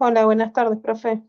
Hola, buenas tardes, profe.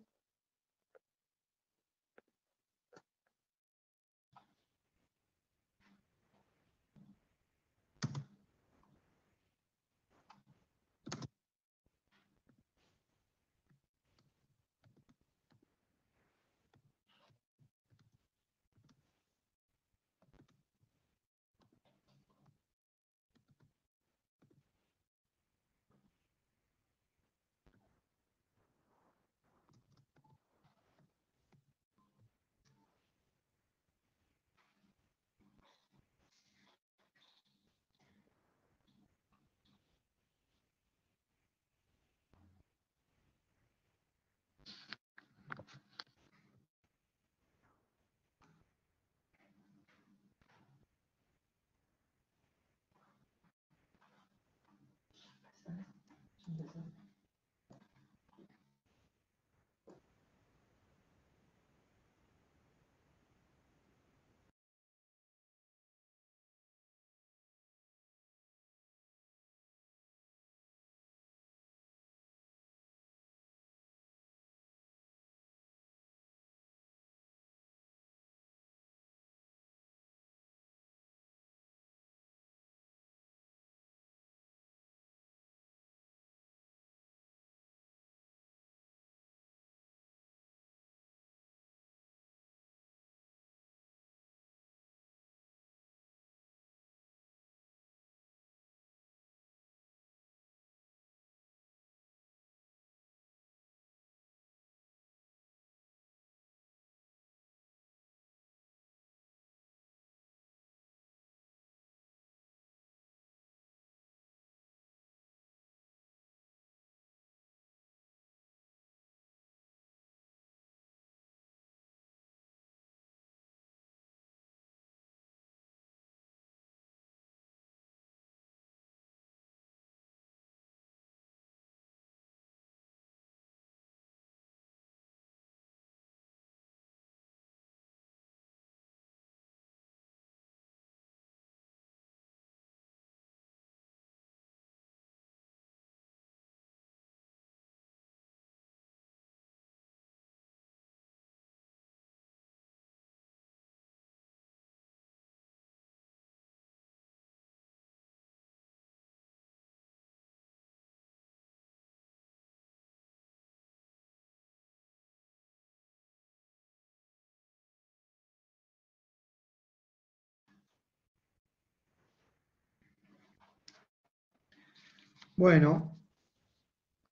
Bueno,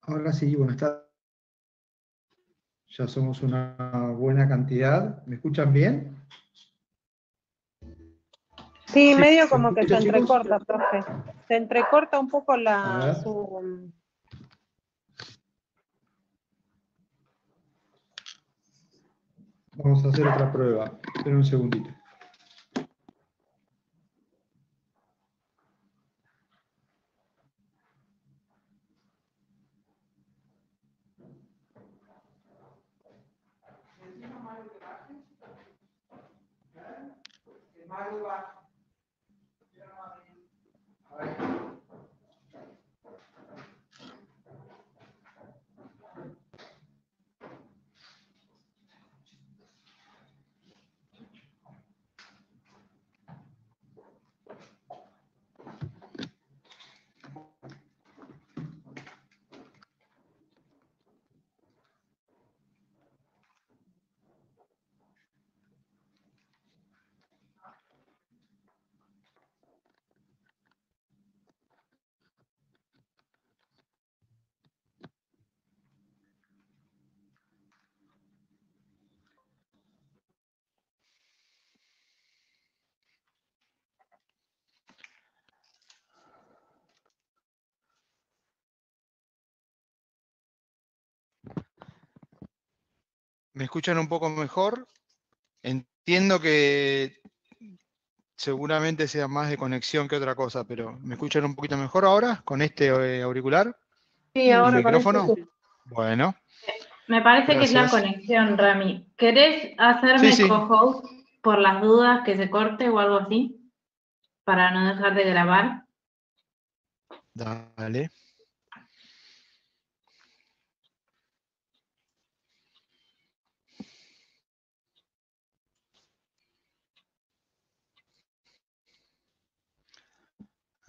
ahora sí, buenas tardes. Ya somos una buena cantidad. ¿Me escuchan bien? Sí, Sí, medio ¿se como que se escucha, chicos? entrecorta, profe. Se entrecorta un poco A ver, su... vamos a hacer otra prueba. Esperen un segundito. ¿Me escuchan un poco mejor? Entiendo que seguramente sea más de conexión que otra cosa, pero ¿me escuchan un poquito mejor ahora con este auricular Sí, y ahora parece micrófono? que... Bueno, Me parece que es la gracias. conexión, Rami. ¿Querés Sí, hacerme sí, co-host por las dudas que se corte o algo así? Para no dejar de grabar. dale.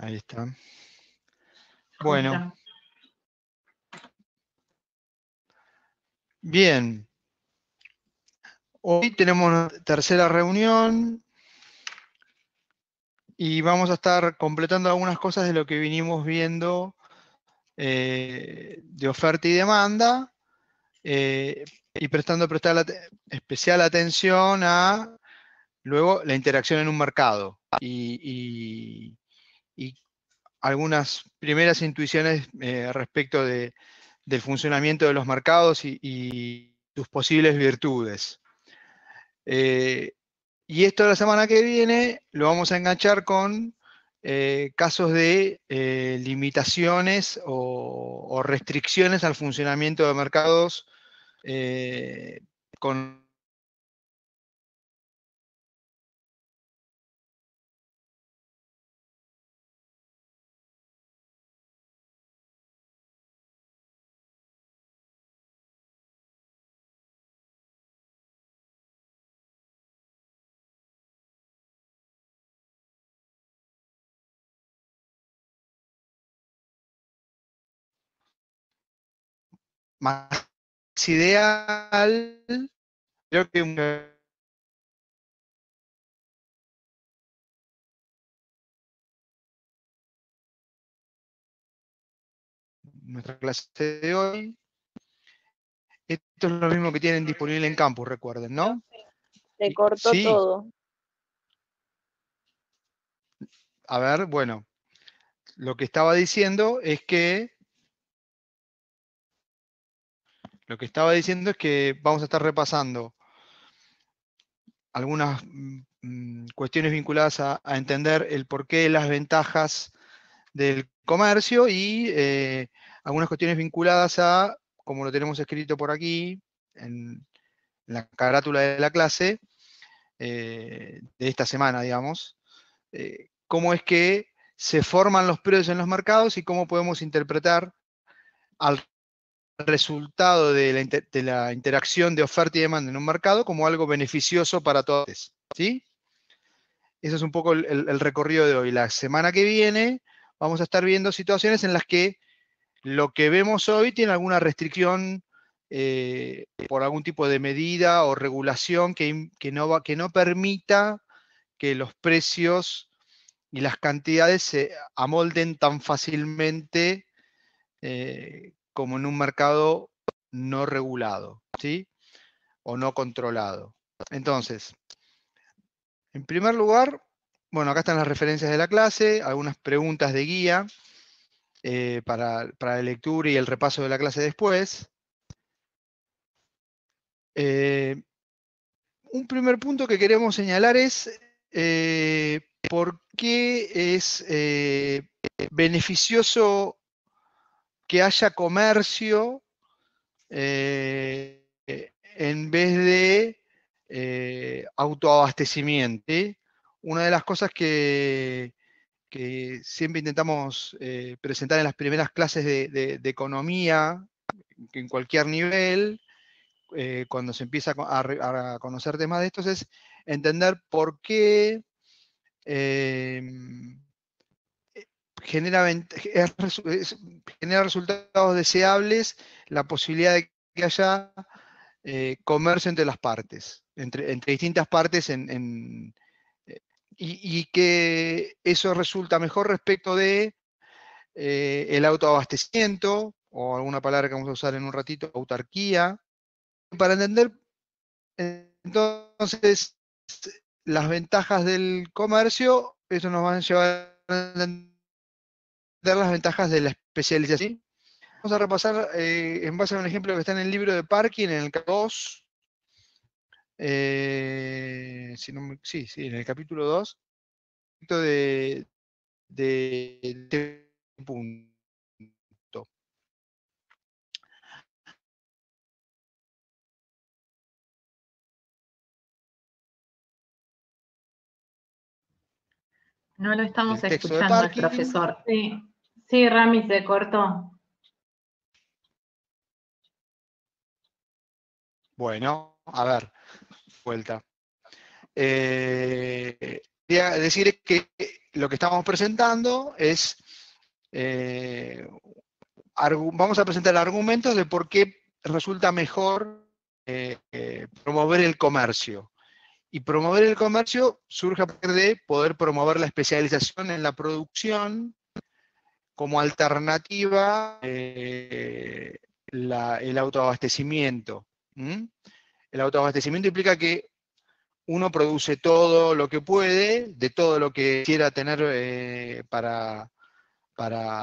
Ahí está. Ahí Bueno, está. bien. Hoy tenemos una tercera reunión y vamos a estar completando algunas cosas de lo que vinimos viendo de oferta y demanda y prestar especial atención a luego la interacción en un mercado y algunas primeras intuiciones respecto del funcionamiento de los mercados y sus posibles virtudes. Y esto la semana que viene lo vamos a enganchar con casos de limitaciones o restricciones al funcionamiento de mercados con más ideal, creo que nuestra clase de hoy. Esto es lo mismo que tienen disponible en campus, recuerden, ¿no? Se cortó Sí, todo. a ver, bueno, lo que estaba diciendo es que vamos a estar repasando algunas cuestiones vinculadas a entender el porqué, las ventajas del comercio y algunas cuestiones vinculadas a, como lo tenemos escrito por aquí, en la carátula de la clase, de esta semana, digamos, cómo es que se forman los precios en los mercados y cómo podemos interpretar al resultado de la interacción de oferta y demanda en un mercado como algo beneficioso para todos. ¿Sí? Ese es un poco el recorrido de hoy. La semana que viene vamos a estar viendo situaciones en las que lo que vemos hoy tiene alguna restricción por algún tipo de medida o regulación que no permita que los precios y las cantidades se amolden tan fácilmente como en un mercado no regulado, ¿sí? O no controlado. Entonces, en primer lugar, bueno, acá están las referencias de la clase, algunas preguntas de guía para la lectura y el repaso de la clase después. Un primer punto que queremos señalar es por qué es beneficioso que haya comercio en vez de autoabastecimiento. ¿Sí? Una de las cosas que siempre intentamos presentar en las primeras clases de economía, en cualquier nivel, cuando se empieza a conocer temas de estos, es entender por qué eh, genera resultados deseables la posibilidad de que haya comercio entre las partes, entre distintas partes y que eso resulta mejor respecto de el autoabastecimiento, o alguna palabra que vamos a usar en un ratito, autarquía, para entender entonces las ventajas del comercio, eso nos va a llevar a entender las ventajas de la especialización. ¿Sí? Vamos a repasar en base a un ejemplo que está en el libro de Parkin, en el capítulo 2. Sí, en el capítulo 2, de este punto. No lo estamos Del texto de escuchando al Parkin. profesor. Sí, sí, Rami se cortó. Bueno, a ver, vuelta. quería decir es que lo que estamos presentando es, vamos a presentar argumentos de por qué resulta mejor promover el comercio. Y promover el comercio surge a partir de poder promover la especialización en la producción como alternativa, el autoabastecimiento. ¿Mm? El autoabastecimiento implica que uno produce todo lo que puede, de todo lo que quiera tener para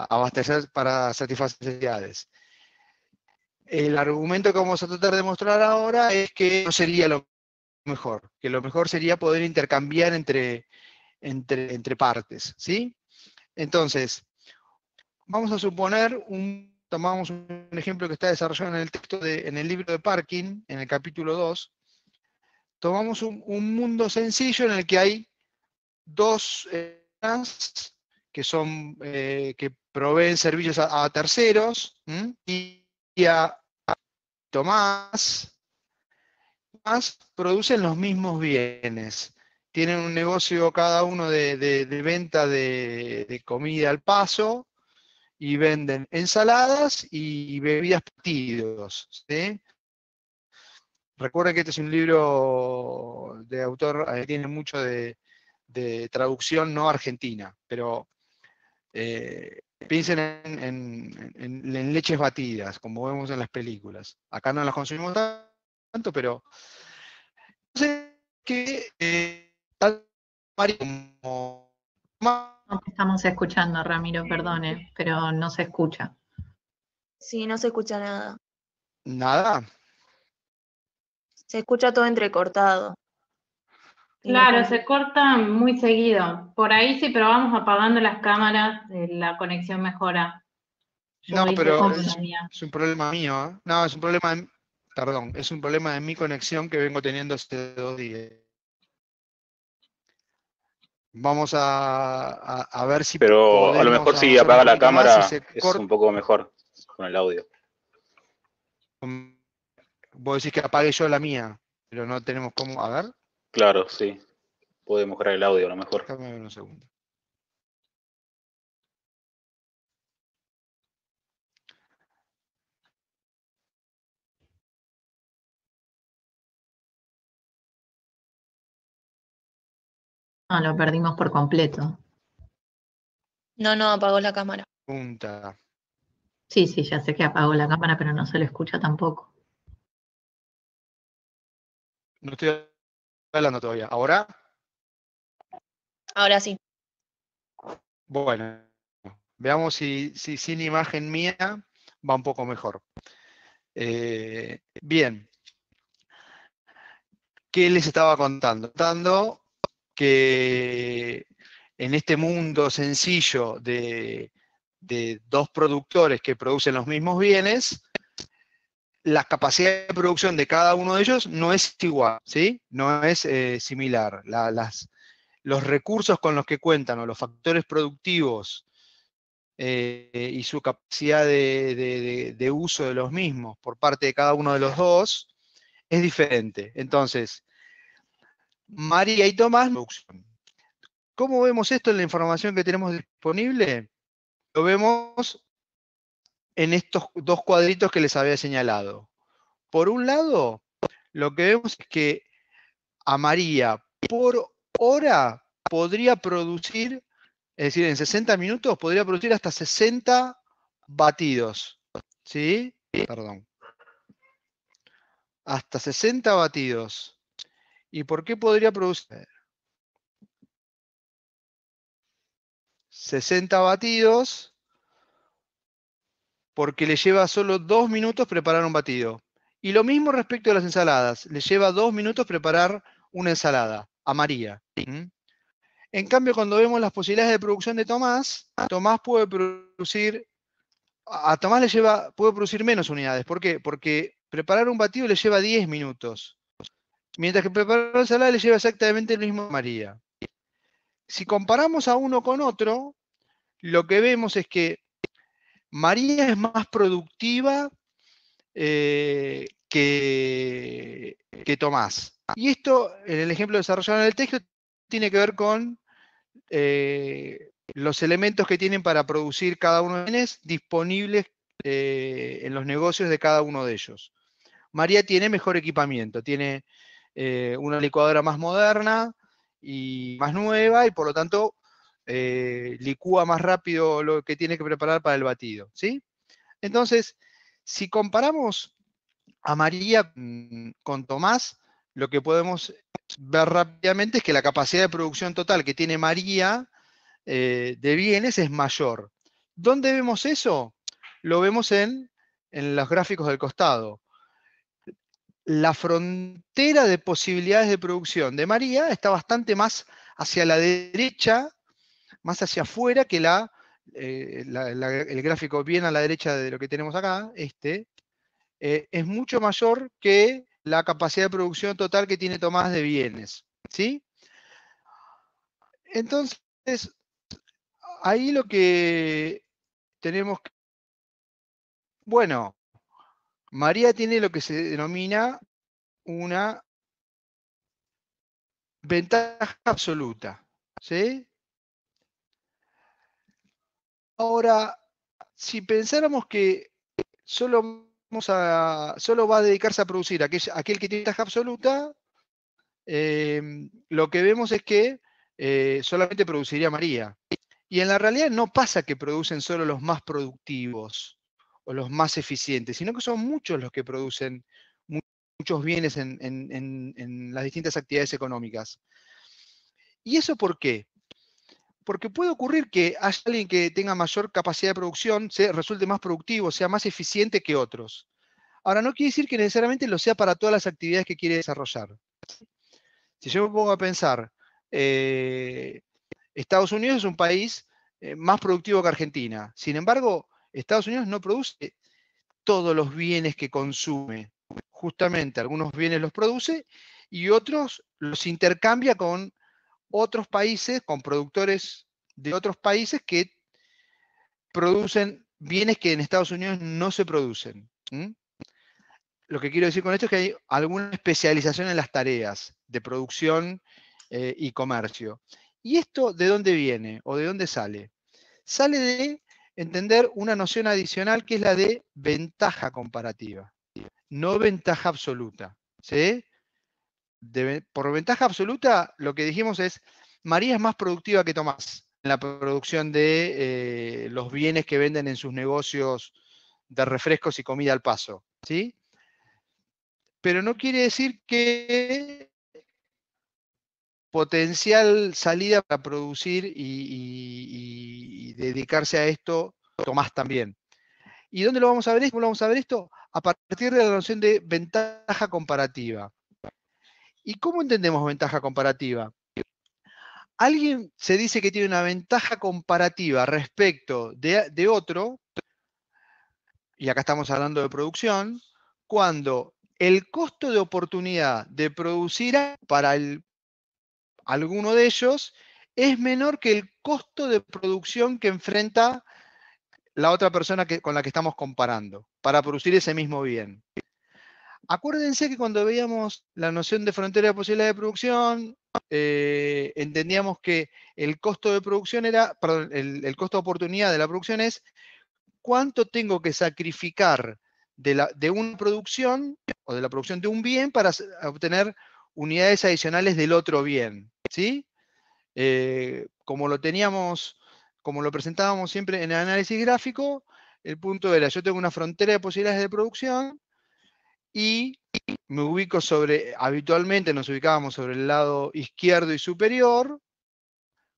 abastecer, para satisfacer necesidades. El argumento que vamos a tratar de mostrar ahora es que no sería lo mejor, que lo mejor sería poder intercambiar entre partes, ¿sí? Entonces, vamos a suponer, tomamos un ejemplo que está desarrollado en el texto, en el libro de Parkin, en el capítulo 2, tomamos un mundo sencillo en el que hay dos que proveen servicios a terceros, y a Tomás producen los mismos bienes. Tienen un negocio cada uno de venta de comida al paso, y venden ensaladas y bebidas partidos, ¿sí? Recuerden que este es un libro de autor que tiene mucho de traducción no argentina, pero piensen en leches batidas, como vemos en las películas. Acá no las consumimos tanto, pero no sé qué tal Mario como No te estamos escuchando, Ramiro, perdone, pero no se escucha. Sí, no se escucha nada. nada. Se escucha todo entrecortado. Y no Claro, con- se corta muy seguido. Por ahí si probamos apagando las cámaras, la conexión mejora. Yo No, hice pero eso con la mía. es un problema mío, ¿eh? No, es un problema perdón, es un problema de mi conexión que vengo teniendo hace 2 días. Vamos a ver si Pero a lo podemos mejor si avanzar un apaga la poquito más y cámara se es un poco mejor con el audio. Vos decís que apague yo la mía, pero no tenemos cómo. A ver, Claro, sí. Puede mejorar el audio a lo mejor. déjame ver un segundo. Ah, lo perdimos por completo. No, apagó la cámara. Punta. Sí, ya sé que apagó la cámara, pero no se lo escucha tampoco. No estoy hablando todavía. ¿Ahora? Ahora sí. Bueno, veamos si sin imagen mía va un poco mejor. Bien. ¿Qué les estaba contando? Contando que en este mundo sencillo de dos productores que producen los mismos bienes, la capacidad de producción de cada uno de ellos no es igual, ¿sí? No es similar. Los recursos con los que cuentan o los factores productivos y su capacidad de uso de los mismos por parte de cada uno de los dos es diferente. Entonces, María y Tomás, ¿cómo vemos esto en la información que tenemos disponible? Lo vemos en estos dos cuadritos que les había señalado. Por un lado, lo que vemos es que a María por hora podría producir, es decir, en 60 minutos podría producir hasta 60 batidos. ¿Sí? Perdón. Hasta 60 batidos. ¿Y por qué podría producir 60 batidos? Porque le lleva solo 2 minutos preparar un batido. Y lo mismo respecto a las ensaladas. Le lleva 2 minutos preparar una ensalada a María. En cambio, cuando vemos las posibilidades de producción de Tomás, Tomás puede producir, a Tomás puede producir menos unidades. ¿Por qué? Porque preparar un batido le lleva 10 minutos. Mientras que preparar una ensalada le lleva exactamente lo mismo a María. Si comparamos a uno con otro, lo que vemos es que María es más productiva que Tomás. Y esto, en el ejemplo desarrollado en el texto, tiene que ver con los elementos que tienen para producir cada uno de los bienes disponibles en los negocios de cada uno de ellos. María tiene mejor equipamiento, tiene una licuadora más moderna y más nueva, y por lo tanto licúa más rápido lo que tiene que preparar para el batido, ¿sí? Entonces, si comparamos a María con Tomás, lo que podemos ver rápidamente es que la capacidad de producción total que tiene María de bienes es mayor. ¿Dónde vemos eso? Lo vemos en los gráficos del costado. La frontera de posibilidades de producción de María está bastante más hacia la derecha, más hacia afuera que el gráfico bien a la derecha de lo que tenemos acá, es mucho mayor que la capacidad de producción total que tiene Tomás de bienes, ¿sí? Entonces, ahí lo que tenemos que... Bueno, María tiene lo que se denomina una ventaja absoluta, ¿sí? Ahora, si pensáramos que solo va a dedicarse a producir aquel que tiene ventaja absoluta, lo que vemos es que solamente produciría María. Y en la realidad no pasa que producen solo los más productivos o los más eficientes, sino que son muchos los que producen muchos bienes en las distintas actividades económicas. ¿Y eso por qué? Porque puede ocurrir que haya alguien que tenga mayor capacidad de producción, resulte más productivo, sea más eficiente que otros. Ahora, no quiere decir que necesariamente lo sea para todas las actividades que quiere desarrollar. Si yo me pongo a pensar, Estados Unidos es un país más productivo que Argentina. Sin embargo, Estados Unidos no produce todos los bienes que consume. Justamente, algunos bienes los produce y otros los intercambia con otros países, con productores de otros países que producen bienes que en Estados Unidos no se producen. Lo que quiero decir con esto es que hay alguna especialización en las tareas de producción y comercio. ¿Y esto de dónde viene o de dónde sale? Sale de entender una noción adicional que es la de ventaja comparativa, no ventaja absoluta, ¿sí? Por ventaja absoluta, lo que dijimos es, María es más productiva que Tomás en la producción de los bienes que venden en sus negocios de refrescos y comida al paso, ¿sí? Pero no quiere decir que potencial salida para producir y dedicarse a esto, Tomás también. ¿Y dónde lo vamos a ver esto? ¿Cómo lo vamos a ver esto? A partir de la noción de ventaja comparativa. ¿Y cómo entendemos ventaja comparativa? Alguien se dice que tiene una ventaja comparativa respecto de otro, y acá estamos hablando de producción, cuando el costo de oportunidad de producir para alguno de ellos es menor que el costo de producción que enfrenta la otra persona con la que estamos comparando para producir ese mismo bien. Acuérdense que cuando veíamos la noción de frontera de posibilidad de producción, entendíamos que el costo de producción perdón, el costo de oportunidad de la producción es cuánto tengo que sacrificar de una producción o de la producción de un bien para obtener unidades adicionales del otro bien, ¿sí? Como lo presentábamos siempre en el análisis gráfico, el punto era, yo tengo una frontera de posibilidades de producción y me ubico habitualmente nos ubicábamos sobre el lado izquierdo y superior,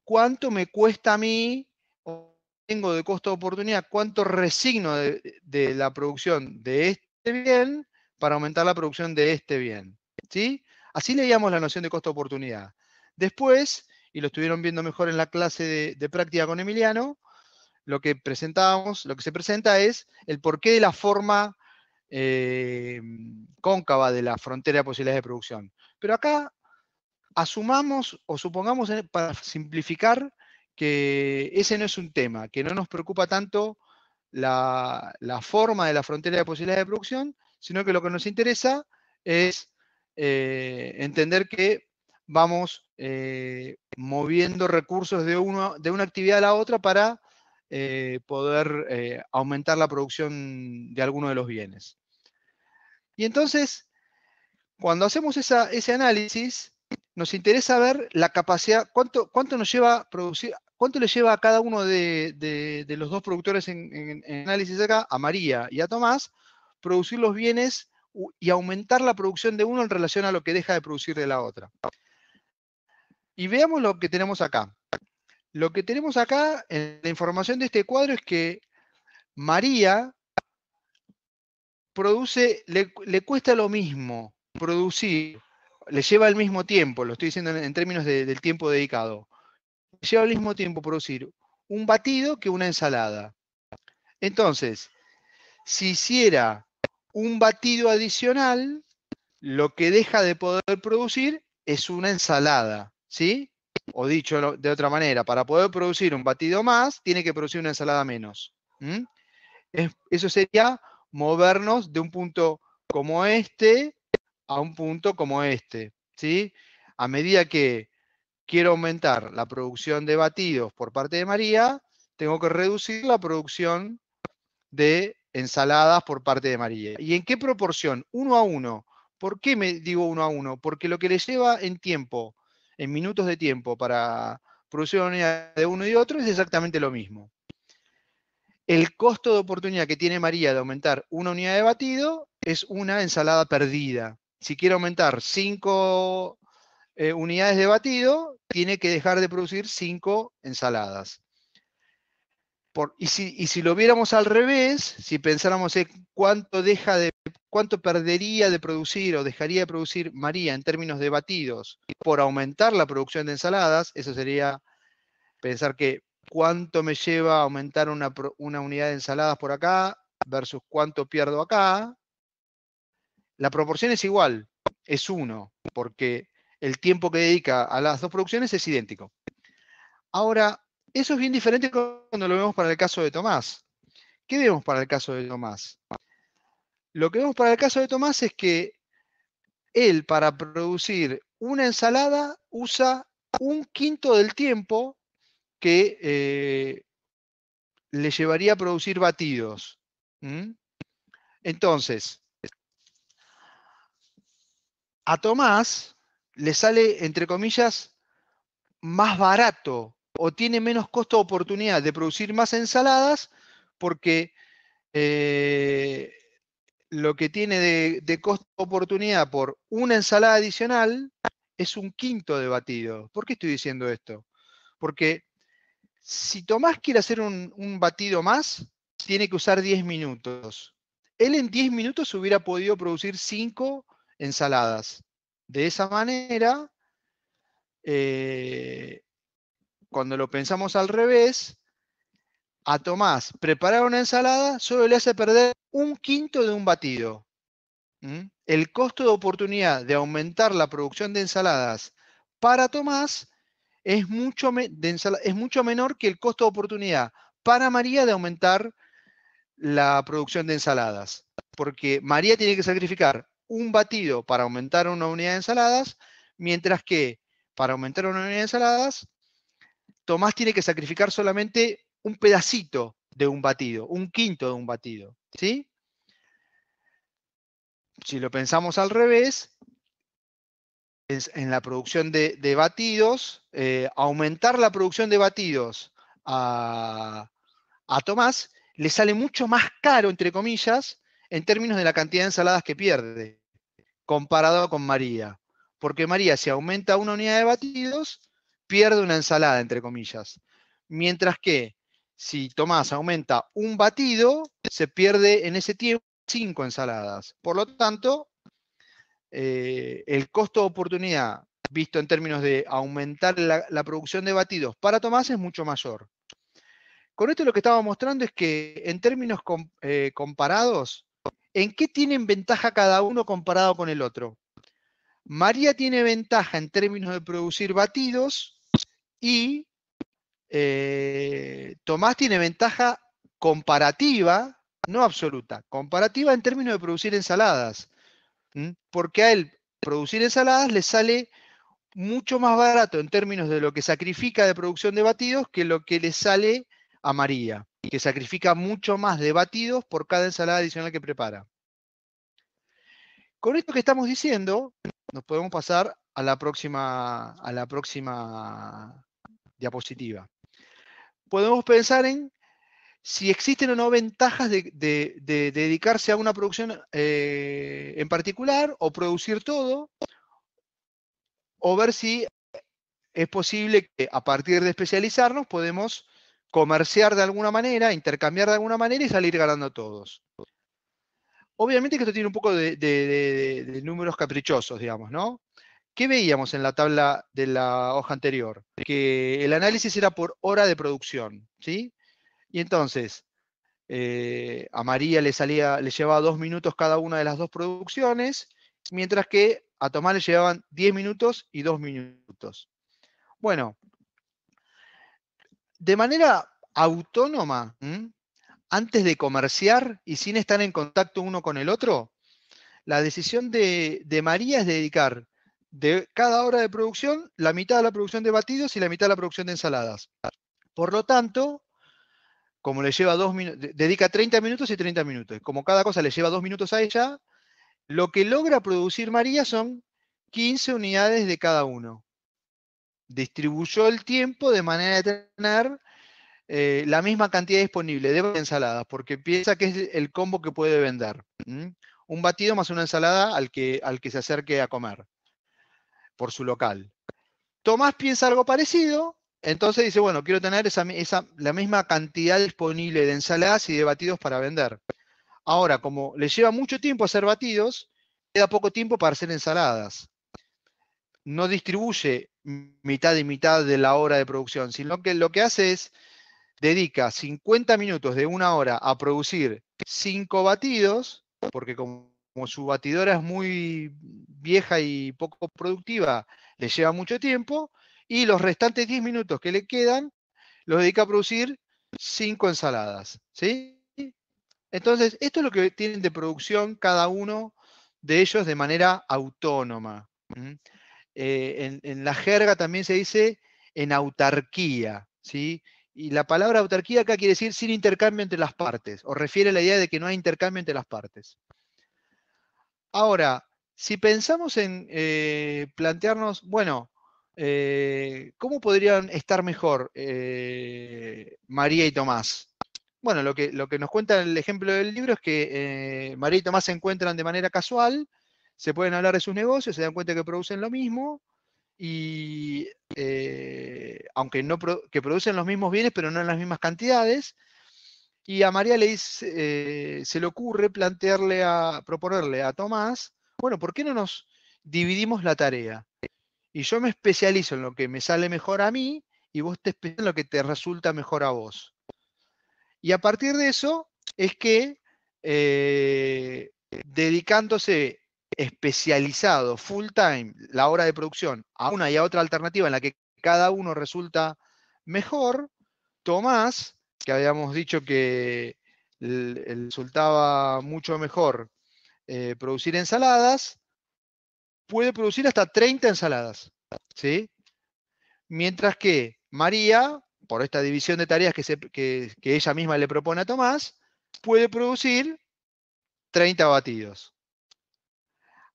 cuánto me cuesta a mí, o tengo de costo de oportunidad, cuánto resigno de la producción de este bien para aumentar la producción de este bien, ¿sí? Así leíamos la noción de costo de oportunidad. Después, y lo estuvieron viendo mejor en la clase de práctica con Emiliano, lo que se presenta es el porqué de la forma cóncava de la frontera de posibilidades de producción. Pero acá asumamos o supongamos, para simplificar, que ese no es un tema, que no nos preocupa tanto la forma de la frontera de posibilidades de producción, sino que lo que nos interesa es entender que vamos moviendo recursos de una actividad a la otra para poder aumentar la producción de alguno de los bienes. Y entonces, cuando hacemos ese análisis, nos interesa ver la capacidad, cuánto nos lleva a producir, cuánto le lleva a cada uno de los dos productores en análisis acá, a María y a Tomás, producir los bienes y aumentar la producción de uno en relación a lo que deja de producir de la otra. Y veamos lo que tenemos acá. Lo que tenemos acá en la información de este cuadro es que María produce, le cuesta lo mismo producir, le lleva el mismo tiempo, lo estoy diciendo en términos del tiempo dedicado, le lleva al mismo tiempo producir un batido que una ensalada. Entonces, si hiciera un batido adicional, lo que deja de poder producir es una ensalada, ¿sí? O dicho de otra manera, para poder producir un batido más, tiene que producir una ensalada menos. Eso sería movernos de un punto como este a un punto como este, ¿sí? A medida que quiero aumentar la producción de batidos por parte de María, tengo que reducir la producción de ensaladas por parte de María. ¿Y en qué proporción? 1 a 1. ¿Por qué me digo 1 a 1? Porque lo que le lleva en tiempo, en minutos de tiempo para producir una unidad de uno y otro es exactamente lo mismo. El costo de oportunidad que tiene María de aumentar una unidad de batido es una ensalada perdida. Si quiere aumentar 5 unidades de batido, tiene que dejar de producir 5 ensaladas. Y si lo viéramos al revés, si pensáramos en cuánto perdería de producir o dejaría de producir María en términos de batidos por aumentar la producción de ensaladas, eso sería pensar que cuánto me lleva a aumentar una unidad de ensaladas por acá versus cuánto pierdo acá. La proporción es igual, es 1, porque el tiempo que dedica a las dos producciones es idéntico. Ahora, eso es bien diferente cuando lo vemos para el caso de Tomás. ¿Qué vemos para el caso de Tomás? Lo que vemos para el caso de Tomás es que él, para producir una ensalada, usa 1/5 del tiempo que le llevaría a producir batidos. Entonces, a Tomás le sale, entre comillas, más barato o tiene menos costo de oportunidad de producir más ensaladas porque lo que tiene de costo de oportunidad por una ensalada adicional es 1/5 de batido. ¿Por qué estoy diciendo esto? Porque si Tomás quiere hacer un batido más, tiene que usar 10 minutos. Él en 10 minutos hubiera podido producir 5 ensaladas. De esa manera, cuando lo pensamos al revés, a Tomás preparar una ensalada solo le hace perder 1/5 de un batido. El costo de oportunidad de aumentar la producción de ensaladas para Tomás es mucho menor que el costo de oportunidad para María de aumentar la producción de ensaladas. Porque María tiene que sacrificar un batido para aumentar una unidad de ensaladas, mientras que para aumentar una unidad de ensaladas, Tomás tiene que sacrificar solamente un pedacito de un batido, 1/5 de un batido. ¿Sí? Si lo pensamos al revés, en la producción de batidos, aumentar la producción de batidos a Tomás le sale mucho más caro, entre comillas, en términos de la cantidad de ensaladas que pierde, comparado con María. Porque María, si aumenta una unidad de batidos, pierde una ensalada, entre comillas. Mientras que si Tomás aumenta un batido, se pierde en ese tiempo 5 ensaladas. Por lo tanto, el costo de oportunidad, visto en términos de aumentar la producción de batidos para Tomás, es mucho mayor. Con esto lo que estaba mostrando es que en términos comparados, ¿en qué tienen ventaja cada uno comparado con el otro? María tiene ventaja en términos de producir batidos y Tomás tiene ventaja comparativa, no absoluta, comparativa en términos de producir ensaladas. Porque a él producir ensaladas le sale mucho más barato en términos de lo que sacrifica de producción de batidos que lo que le sale a María, que sacrifica mucho más de batidos por cada ensalada adicional que prepara. Con esto que estamos diciendo, nos podemos pasar a la próxima diapositiva. Podemos pensar en si existen o no ventajas de dedicarse a una producción en particular, o producir todo, o ver si es posible que a partir de especializarnos podemos comerciar de alguna manera, intercambiar de alguna manera y salir ganando todos. Obviamente que esto tiene un poco de números caprichosos, digamos, ¿no? ¿Qué veíamos en la tabla de la hoja anterior? Que el análisis era por hora de producción, ¿sí? Y entonces, a María le llevaba 2 minutos cada una de las dos producciones, mientras que a Tomás le llevaban 10 minutos y 2 minutos. Bueno, de manera autónoma, antes de comerciar y sin estar en contacto uno con el otro, la decisión de María es dedicar de cada hora de producción la mitad a la producción de batidos y la mitad a la producción de ensaladas. Por lo tanto, como le lleva 2 minutos, dedica 30 minutos y 30 minutos. Como cada cosa le lleva 2 minutos a ella, lo que logra producir María son 15 unidades de cada uno. Distribuyó el tiempo de manera de tener la misma cantidad disponible de ensaladas, porque piensa que es el combo que puede vender. Un batido más una ensalada al que se acerque a comer por su local. Tomás piensa algo parecido, entonces dice, bueno, quiero tener la misma cantidad disponible de ensaladas y de batidos para vender. Ahora, como le lleva mucho tiempo hacer batidos, queda poco tiempo para hacer ensaladas. No distribuye mitad y mitad de la hora de producción, sino que lo que hace es dedica 50 minutos de una hora a producir 5 batidos, porque como su batidora es muy vieja y poco productiva, le lleva mucho tiempo, y los restantes 10 minutos que le quedan los dedica a producir 5 ensaladas, ¿sí? Entonces, esto es lo que tienen de producción cada uno de ellos de manera autónoma. En la jerga también se dice en autarquía, ¿sí? Y la palabra autarquía acá quiere decir sin intercambio entre las partes, o refiere a la idea de que no hay intercambio entre las partes. Ahora, si pensamos en plantearnos, bueno, ¿cómo podrían estar mejor María y Tomás? Bueno, lo que nos cuenta el ejemplo del libro es que María y Tomás se encuentran de manera casual, se pueden hablar de sus negocios, se dan cuenta que producen lo mismo, y aunque que producen los mismos bienes, pero no en las mismas cantidades. Y a María se le ocurre proponerle a Tomás, bueno, ¿por qué no nos dividimos la tarea? Y yo me especializo en lo que me sale mejor a mí, y vos te especializas en lo que te resulta mejor a vos. Y a partir de eso es que dedicándose especializado, full time, la hora de producción, a una y a otra alternativa en la que cada uno resulta mejor, Tomás, que habíamos dicho que le resultaba mucho mejor producir ensaladas, puede producir hasta 30 ensaladas, ¿sí? Mientras que María, por esta división de tareas que ella misma le propone a Tomás, puede producir 30 batidos.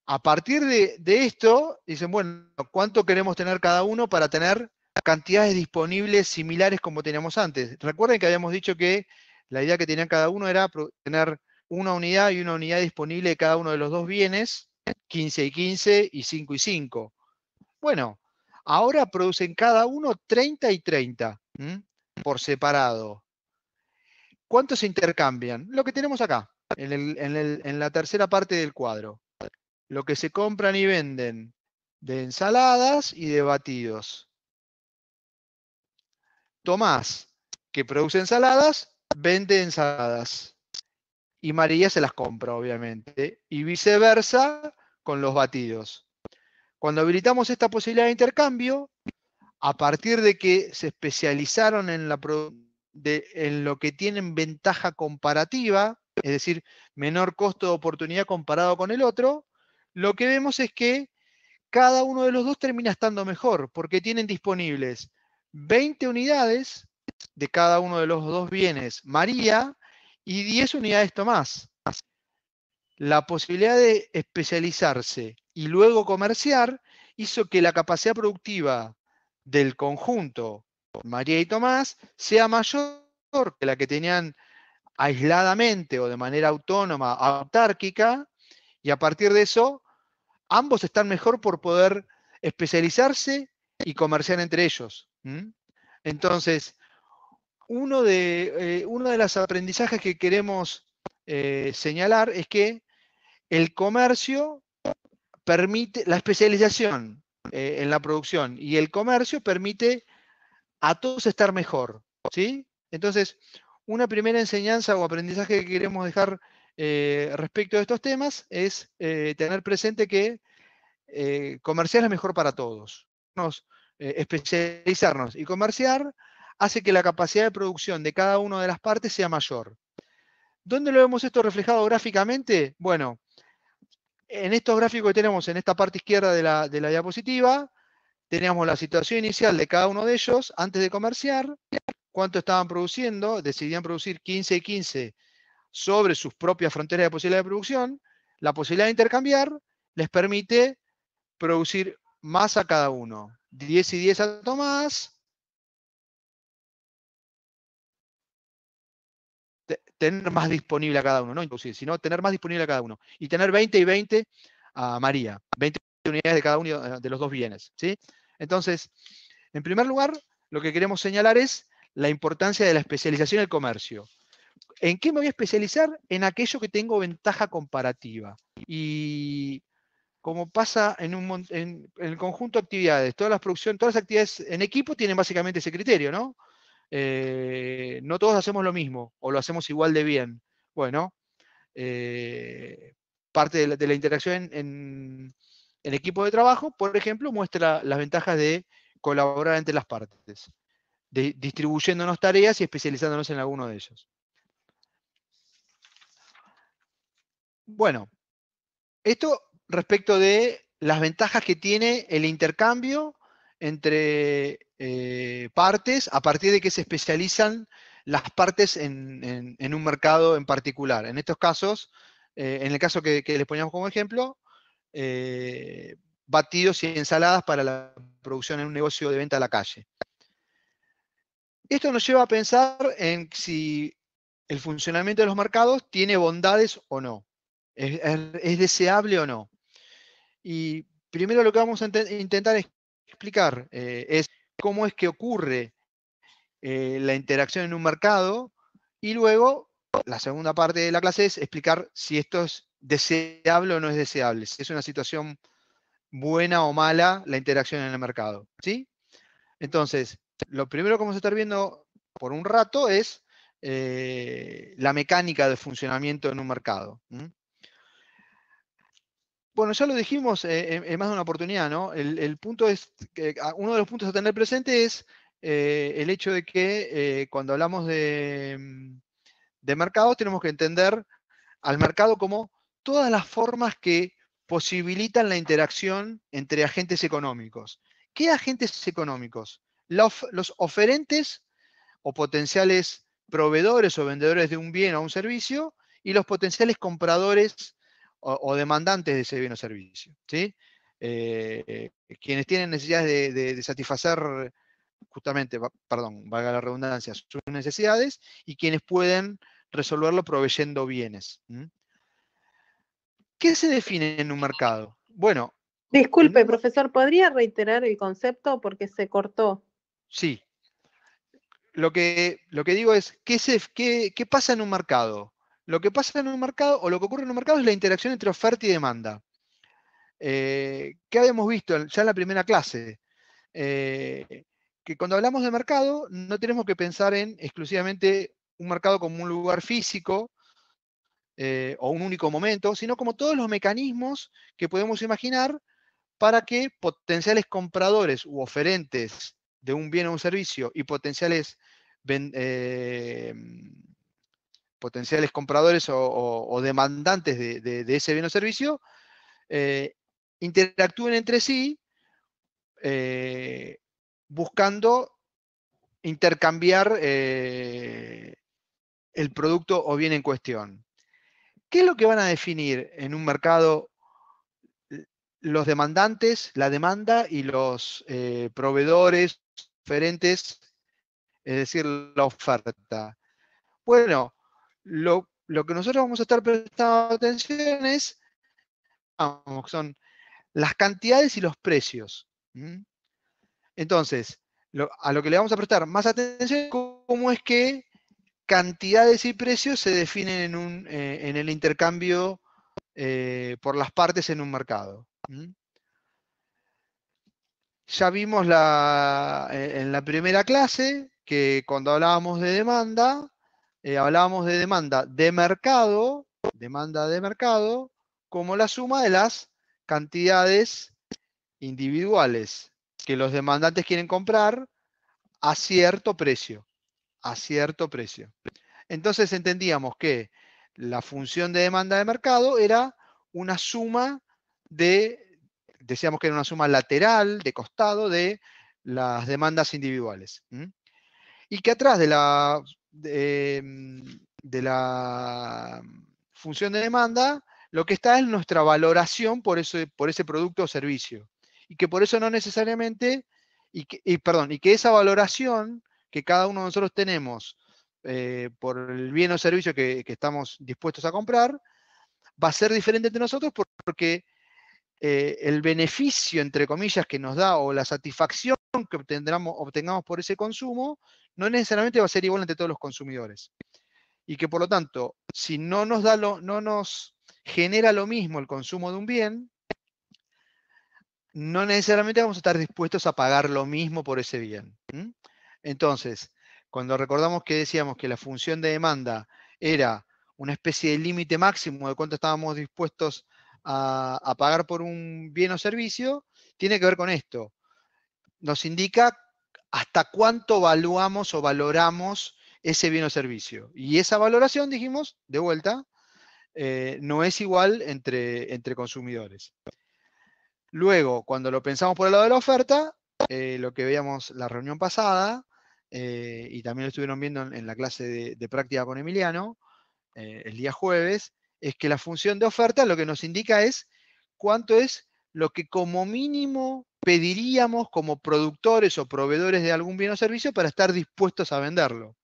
A partir de esto, dicen, bueno, ¿cuánto queremos tener cada uno para tener cantidades disponibles similares como teníamos antes? Recuerden que habíamos dicho que la idea que tenían cada uno era tener una unidad y una unidad disponible de cada uno de los dos bienes, 15 y 15 y 5 y 5. Bueno, ahora producen cada uno 30 y 30, por separado. ¿Cuántos se intercambian? Lo que tenemos acá, en la tercera parte del cuadro. Lo que se compran y venden de ensaladas y de batidos. Tomás, que produce ensaladas, vende ensaladas. Y María se las compra, obviamente. Y viceversa con los batidos. Cuando habilitamos esta posibilidad de intercambio, a partir de que se especializaron en lo que tienen ventaja comparativa, es decir, menor costo de oportunidad comparado con el otro, lo que vemos es que cada uno de los dos termina estando mejor, porque tienen disponibles 20 unidades de cada uno de los dos bienes María y 10 unidades Tomás. La posibilidad de especializarse y luego comerciar hizo que la capacidad productiva del conjunto María y Tomás sea mayor que la que tenían aisladamente o de manera autónoma, autárquica, y a partir de eso, ambos están mejor por poder especializarse y comerciar entre ellos. Entonces, uno de los aprendizajes que queremos señalar es que el comercio permite, la especialización en la producción y el comercio permite a todos estar mejor, ¿sí? Entonces, una primera enseñanza o aprendizaje que queremos dejar respecto de estos temas es tener presente que comerciar es mejor para todos. Especializarnos y comerciar hace que la capacidad de producción de cada una de las partes sea mayor. ¿Dónde lo vemos esto reflejado gráficamente? Bueno, en estos gráficos que tenemos en esta parte izquierda de la diapositiva, teníamos la situación inicial de cada uno de ellos antes de comerciar, cuánto estaban produciendo, decidían producir 15 y 15 sobre sus propias fronteras de posibilidad de producción. La posibilidad de intercambiar les permite producir más a cada uno. 10 y 10 a Tomás. Tener más disponible a cada uno, no inclusive, sino tener más disponible a cada uno. Y tener 20 y 20 a María. 20 unidades de cada uno de los dos bienes. ¿Sí? Entonces, en primer lugar, lo que queremos señalar es la importancia de la especialización en el comercio. ¿En qué me voy a especializar? En aquello que tengo ventaja comparativa. Y como pasa en el conjunto de actividades, todas las actividades en equipo tienen básicamente ese criterio, ¿no? No todos hacemos lo mismo, o lo hacemos igual de bien. Bueno, parte de la interacción en equipo de trabajo, por ejemplo, muestra las ventajas de colaborar entre las partes, distribuyéndonos tareas y especializándonos en alguno de ellos. Bueno, esto respecto de las ventajas que tiene el intercambio entre partes a partir de que se especializan las partes en un mercado en particular. En estos casos, en el caso que les poníamos como ejemplo, batidos y ensaladas para la producción en un negocio de venta a la calle. Esto nos lleva a pensar en si el funcionamiento de los mercados tiene bondades o no. ¿Es deseable o no? Y primero lo que vamos a intentar explicar es cómo es que ocurre la interacción en un mercado, y luego la segunda parte de la clase es explicar si esto es deseable o no es deseable, si es una situación buena o mala la interacción en el mercado. ¿Sí? Entonces, lo primero que vamos a estar viendo por un rato es la mecánica de funcionamiento en un mercado. Bueno, ya lo dijimos en más de una oportunidad, ¿no? El punto es, uno de los puntos a tener presente es el hecho de que cuando hablamos de mercados tenemos que entender al mercado como todas las formas que posibilitan la interacción entre agentes económicos. ¿Qué agentes económicos? Los oferentes o potenciales proveedores o vendedores de un bien o un servicio, y los potenciales compradores o demandantes de ese bien o servicio. ¿Sí? Quienes tienen necesidades de satisfacer justamente, perdón, valga la redundancia, sus necesidades, y quienes pueden resolverlo proveyendo bienes. ¿Qué se define en un mercado? Bueno. Disculpe, profesor, ¿podría reiterar el concepto? Porque se cortó. Sí. Lo que digo es, ¿qué pasa en un mercado? Lo que pasa en un mercado, o lo que ocurre en un mercado, es la interacción entre oferta y demanda. ¿Qué habíamos visto ya en la primera clase? Que cuando hablamos de mercado, no tenemos que pensar en exclusivamente un mercado como un lugar físico o un único momento, sino como todos los mecanismos que podemos imaginar para que potenciales compradores u oferentes de un bien o un servicio y potenciales compradores o demandantes de ese bien o servicio interactúen entre sí buscando intercambiar el producto o bien en cuestión. ¿Qué es lo que van a definir en un mercado los demandantes, la demanda y los proveedores, oferentes, es decir, la oferta? Bueno, lo que nosotros vamos a estar prestando atención es, son las cantidades y los precios. Entonces, a lo que le vamos a prestar más atención es cómo es que cantidades y precios se definen en el intercambio por las partes en un mercado. Ya vimos en la primera clase que cuando hablábamos de demanda de mercado, demanda de mercado, como la suma de las cantidades individuales que los demandantes quieren comprar a cierto precio. Entonces entendíamos que la función de demanda de mercado era una suma decíamos que era una suma lateral, de costado, de las demandas individuales. Y que atrás de la función de demanda, lo que está es nuestra valoración por ese producto o servicio. Y que por eso no necesariamente, y que esa valoración que cada uno de nosotros tenemos por el bien o servicio que estamos dispuestos a comprar, va a ser diferente entre nosotros porque el beneficio, entre comillas, que nos da o la satisfacción que obtengamos por ese consumo, no necesariamente va a ser igual entre todos los consumidores. Y que por lo tanto, si no nos genera lo mismo el consumo de un bien, no necesariamente vamos a estar dispuestos a pagar lo mismo por ese bien. Entonces, cuando recordamos que decíamos que la función de demanda era una especie de límite máximo de cuánto estábamos dispuestos a pagar por un bien o servicio, tiene que ver con esto. Nos indica hasta cuánto evaluamos o valoramos ese bien o servicio. Y esa valoración, dijimos, de vuelta, no es igual entre consumidores. Luego, cuando lo pensamos por el lado de la oferta, lo que veíamos la reunión pasada, y también lo estuvieron viendo en la clase de práctica con Emiliano, el día jueves, es que la función de oferta lo que nos indica es cuánto es lo que como mínimo pediríamos como productores o proveedores de algún bien o servicio para estar dispuestos a venderlo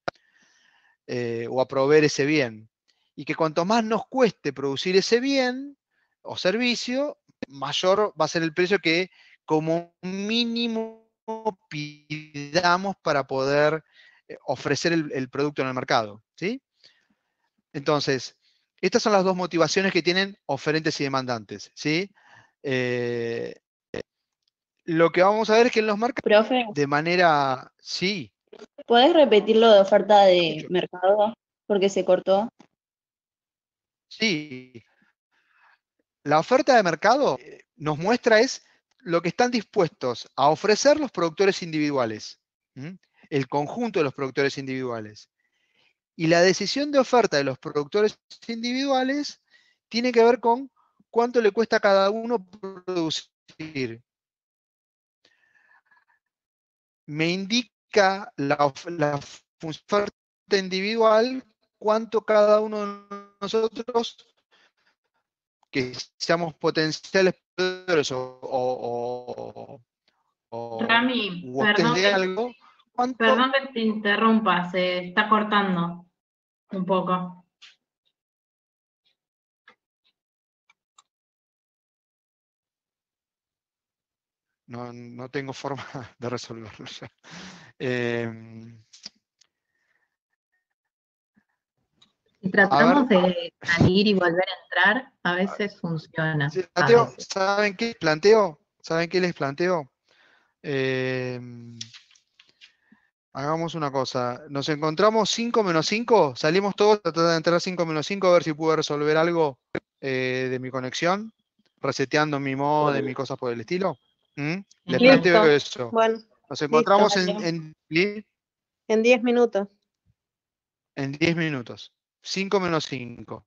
o a proveer ese bien. Y que cuanto más nos cueste producir ese bien o servicio, mayor va a ser el precio que como mínimo pidamos para poder ofrecer el producto en el mercado. ¿Sí? Entonces, estas son las dos motivaciones que tienen oferentes y demandantes. ¿Sí? Lo que vamos a ver es que en los mercados, Profe, de manera... Sí, ¿podés repetir lo de oferta de escucho. mercado? Porque se cortó. Sí. La oferta de mercado nos muestra es lo que están dispuestos a ofrecer los productores individuales. El conjunto de los productores individuales. Y la decisión de oferta de los productores individuales tiene que ver con cuánto le cuesta a cada uno producir. Me indica la oferta individual cuánto cada uno de nosotros, que seamos potenciales proveedores Rami, u obtener de algo, ¿cuánto? perdón que te interrumpa, se está cortando un poco. No tengo forma de resolverlo ya. Si tratamos ver. de salir y volver a entrar, a veces funciona. Sí, A planteo, veces. ¿saben qué planteo? ¿Saben qué les planteo? Hagamos una cosa. Nos encontramos 5 menos 5. Salimos todos, tratar de entrar 5 menos 5 a ver si pude resolver algo de mi conexión, reseteando mi modem y cosas por el estilo. Les planteo Listo. eso. Bueno, Nos encontramos listo. en 10 minutos. en 10 minutos. 5 menos 5.